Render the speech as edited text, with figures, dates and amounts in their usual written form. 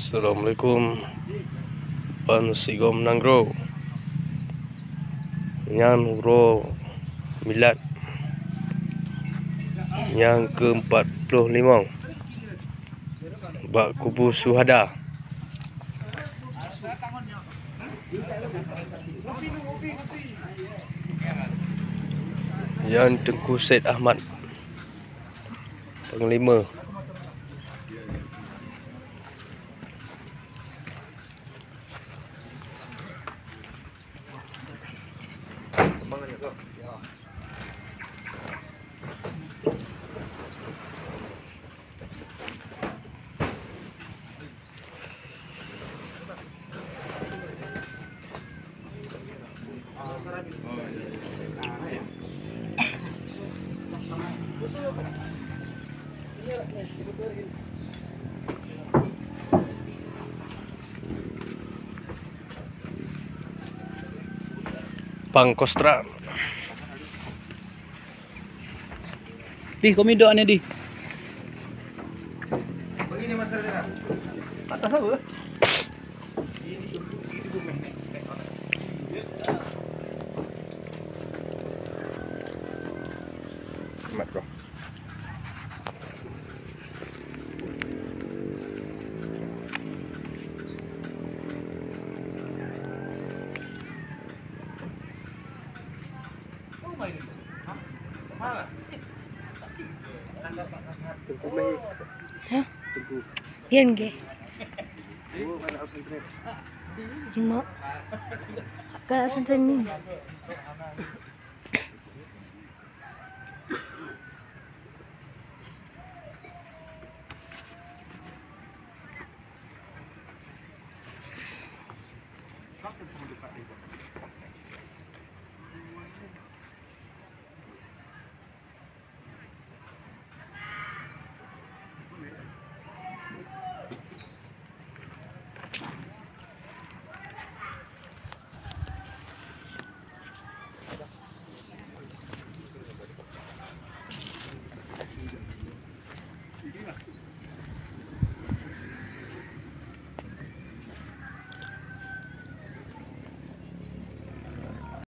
Assalamualaikum Pansigom Nanggro yang Uro Milad yang ke-45 Bak Kubu Suhada. Yang Tengku Said Ahmad Panglima. Pangkostra. Di, komidoannya di. Begini Mas Reza. Atas apa? Mat kau. Hah? Yan ge. Cuma kalau sampai ni.